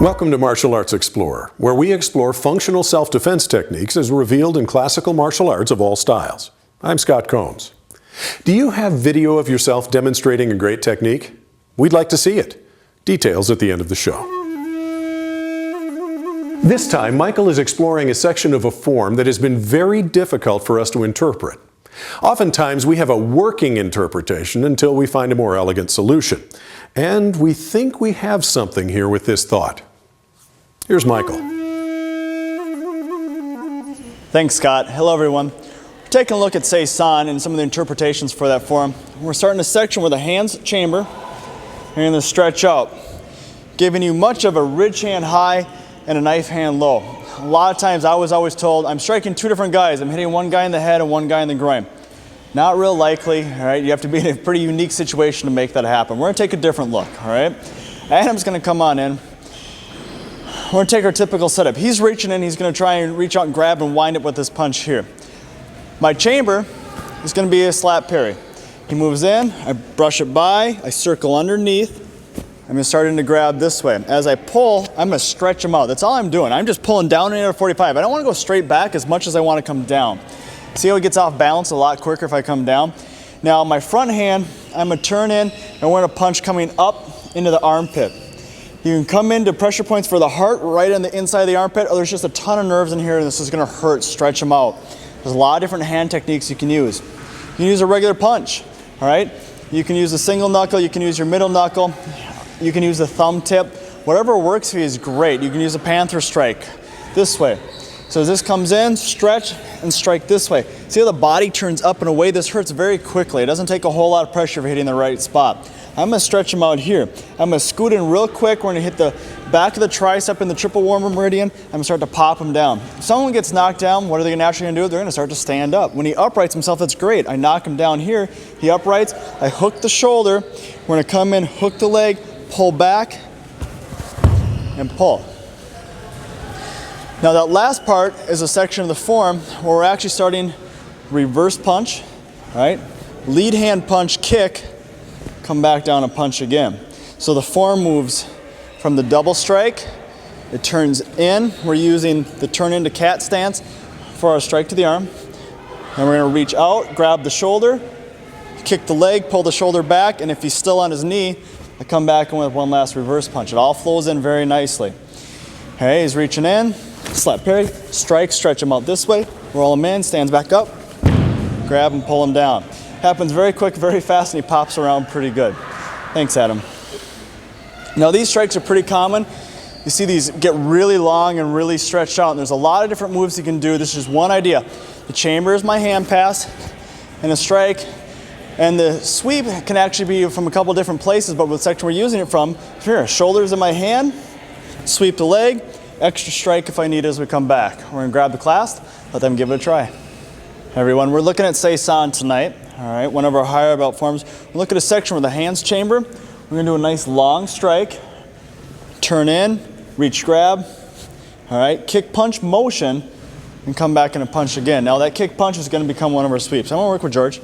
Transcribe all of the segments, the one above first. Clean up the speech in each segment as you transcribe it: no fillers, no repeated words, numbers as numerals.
Welcome to Martial Arts Explorer, where we explore functional self-defense techniques as revealed in classical martial arts of all styles. I'm Scott Combs. Do you have video of yourself demonstrating a great technique? We'd like to see it. Details at the end of the show. This time, Michael is exploring a section of a form that has been very difficult for us to interpret. Oftentimes, we have a working interpretation until we find a more elegant solution. And we think we have something here with this thought. Here's Michael. Thanks, Scott. Hello, everyone. We're taking a look at Seisan and some of the interpretations for that form. We're starting a section where the hands chamber are going to stretch out, giving you much of a ridge hand high and a knife hand low. A lot of times I was always told I'm striking two different guys. I'm hitting one guy in the head and one guy in the groin. Not real likely, all right? You have to be in a pretty unique situation to make that happen. We're going to take a different look, all right? Adam's going to come on in. We're going to take our typical setup. He's reaching in. He's going to try and reach out and grab and wind it with this punch here. My chamber is going to be a slap parry. He moves in. I brush it by. I circle underneath. I'm going to start to grab this way. As I pull, I'm going to stretch him out. That's all I'm doing. I'm just pulling down into 45. I don't want to go straight back as much as I want to come down. See how he gets off balance a lot quicker if I come down? Now, my front hand, I'm going to turn in and we're going to punch coming up into the armpit. You can come into pressure points for the heart right on the inside of the armpit, or there's just a ton of nerves in here and this is going to hurt. Stretch them out. There's a lot of different hand techniques you can use. You can use a regular punch, all right? You can use a single knuckle, you can use your middle knuckle, you can use the thumb tip. Whatever works for you is great. You can use a panther strike this way. So as this comes in, stretch and strike this way. See how the body turns up and away? This hurts very quickly. It doesn't take a whole lot of pressure for hitting the right spot. I'm going to stretch them out here. I'm going to scoot in real quick. We're going to hit the back of the tricep in the triple warmer meridian. I'm going to start to pop them down. If someone gets knocked down, what are they naturally going to do? They're going to start to stand up. When he uprights himself, that's great. I knock him down here. He uprights. I hook the shoulder. We're going to come in, hook the leg, pull back, and pull. Now that last part is a section of the form where we're actually starting reverse punch, right? Lead hand punch, kick, come back down and punch again. So the form moves from the double strike, it turns in. We're using the turn into cat stance for our strike to the arm. And we're gonna reach out, grab the shoulder, kick the leg, pull the shoulder back, and if he's still on his knee, I come back in with one last reverse punch. It all flows in very nicely. Okay, he's reaching in. Slap parry, strike, stretch him out this way, roll him in, stands back up, grab and pull him down. Happens very quick, very fast, and he pops around pretty good. Thanks, Adam. Now these strikes are pretty common. You see these get really long and really stretched out, and there's a lot of different moves you can do. This is one idea. The chamber is my hand pass, and the strike, and the sweep can actually be from a couple different places, but with the section we're using it from, here, shoulders in my hand, sweep the leg, extra strike if I need as we come back. We're going to grab the clasp, let them give it a try. Hey everyone, we're looking at Seisan tonight, all right, one of our higher belt forms. We look at a section where the hands chamber. We're going to do a nice long strike, turn in, reach grab, all right, kick punch motion, and come back in and punch again. Now that kick punch is going to become one of our sweeps. I'm going to work with George.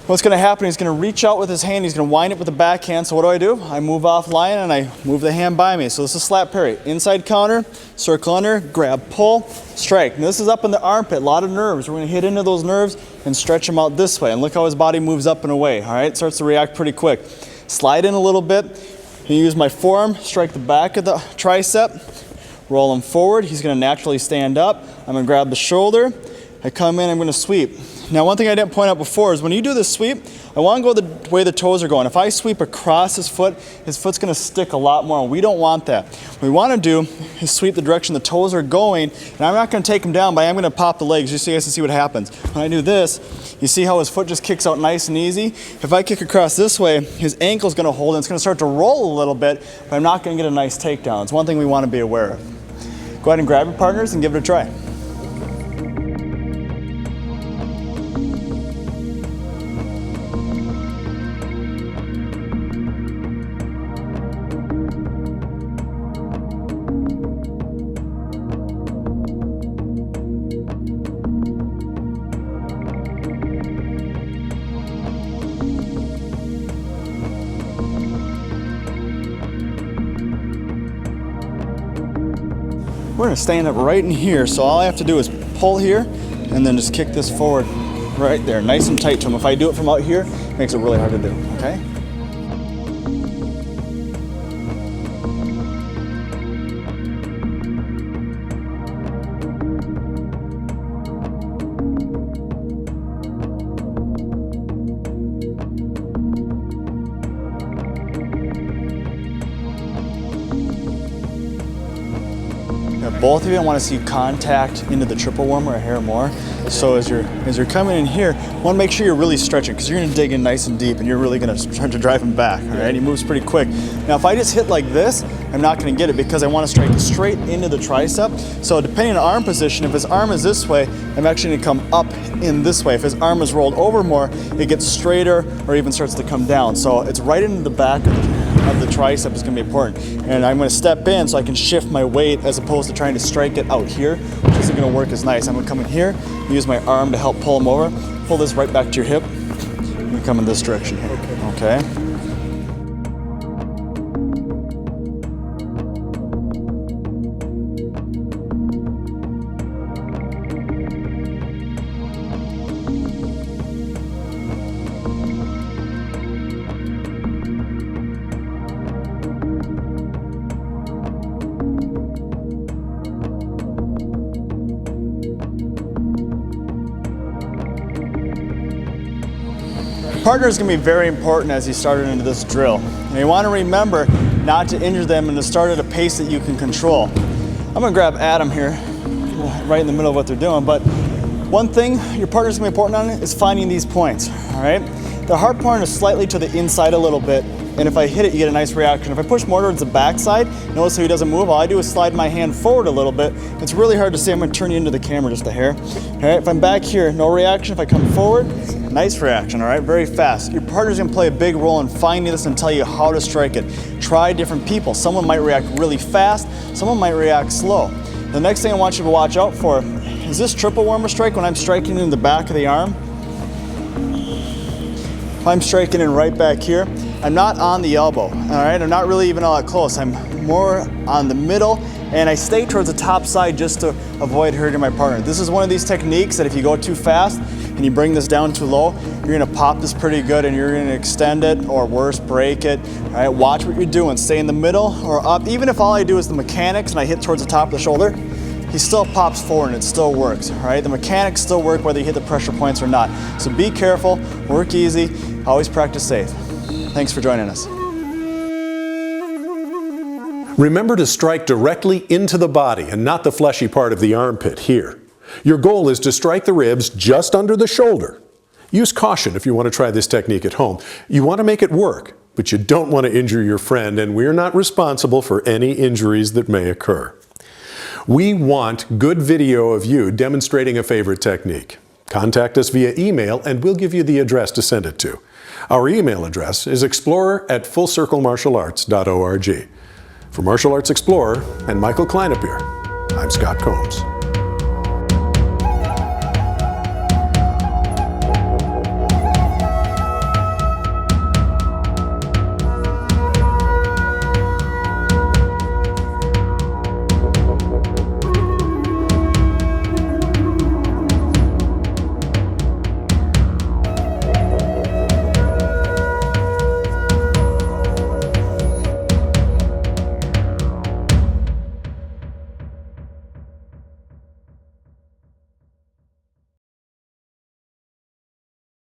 What's going to happen, he's going to reach out with his hand, he's going to wind it with the backhand. So what do? I move off line and I move the hand by me. So this is slap parry. Inside counter, circle under, grab, pull, strike. Now this is up in the armpit, a lot of nerves. We're going to hit into those nerves and stretch them out this way. And look how his body moves up and away, all right? Starts to react pretty quick. Slide in a little bit. I use my forearm, strike the back of the tricep, roll him forward. He's going to naturally stand up. I'm going to grab the shoulder. I come in, I'm going to sweep. Now one thing I didn't point out before is when you do this sweep, I want to go the way the toes are going. If I sweep across his foot's going to stick a lot more. We don't want that. What we want to do is sweep the direction the toes are going, and I'm not going to take him down, but I'm going to pop the legs just so you guys can see what happens. When I do this, you see how his foot just kicks out nice and easy? If I kick across this way, his ankle's going to hold and it's going to start to roll a little bit, but I'm not going to get a nice takedown. It's one thing we want to be aware of. Go ahead and grab your partners and give it a try. We're gonna stand up right in here, so all I have to do is pull here and then just kick this forward right there, nice and tight to him. If I do it from out here, it makes it really hard to do, okay? Both of you, I want to see contact into the triple worm or a hair more. So as you're coming in here, I want to make sure you're really stretching because you're going to dig in nice and deep and you're really going to start to drive him back. All right, he moves pretty quick. Now if I just hit like this, I'm not going to get it because I want to strike straight into the tricep. So depending on arm position, if his arm is this way, I'm actually going to come up in this way. If his arm is rolled over more, it gets straighter or even starts to come down. So it's right into the back of the tricep is going to be important. And I'm going to step in so I can shift my weight as opposed to trying to strike it out here, which isn't going to work as nice. I'm going to come in here, use my arm to help pull him over, pull this right back to your hip, and come in this direction here. Okay. Partner is going to be very important as you start into this drill. And you want to remember not to injure them and to start at a pace that you can control. I'm going to grab Adam here, right in the middle of what they're doing, but one thing your partner is going to be important on is finding these points, all right? The hard point is slightly to the inside a little bit, and if I hit it, you get a nice reaction. If I push more towards the backside, notice how he doesn't move. All I do is slide my hand forward a little bit. It's really hard to see. I'm going to turn you into the camera just a hair. All right, if I'm back here, no reaction. If I come forward, nice reaction, all right, very fast. Your partner's gonna play a big role in finding this and tell you how to strike it. Try different people. Someone might react really fast, someone might react slow. The next thing I want you to watch out for is this triple wormer strike when I'm striking in the back of the arm. If I'm striking in right back here, I'm not on the elbow, all right? I'm not really even all that close. I'm more on the middle, and I stay towards the top side just to avoid hurting my partner. This is one of these techniques that if you go too fast and you bring this down too low, you're gonna pop this pretty good and you're gonna extend it or worse, break it. All right, watch what you're doing. Stay in the middle or up. Even if all I do is the mechanics and I hit towards the top of the shoulder, he still pops forward and it still works, all right? The mechanics still work whether you hit the pressure points or not. So be careful, work easy, always practice safe. Thanks for joining us. Remember to strike directly into the body and not the fleshy part of the armpit here. Your goal is to strike the ribs just under the shoulder. Use caution if you want to try this technique at home. You want to make it work, but you don't want to injure your friend, and we're not responsible for any injuries that may occur. We want good video of you demonstrating a favorite technique. Contact us via email and we'll give you the address to send it to. Our email address is explorer@fullcirclemartialarts.org. For Martial Arts Explorer and Michael Kleinepeer, I'm Scott Combs.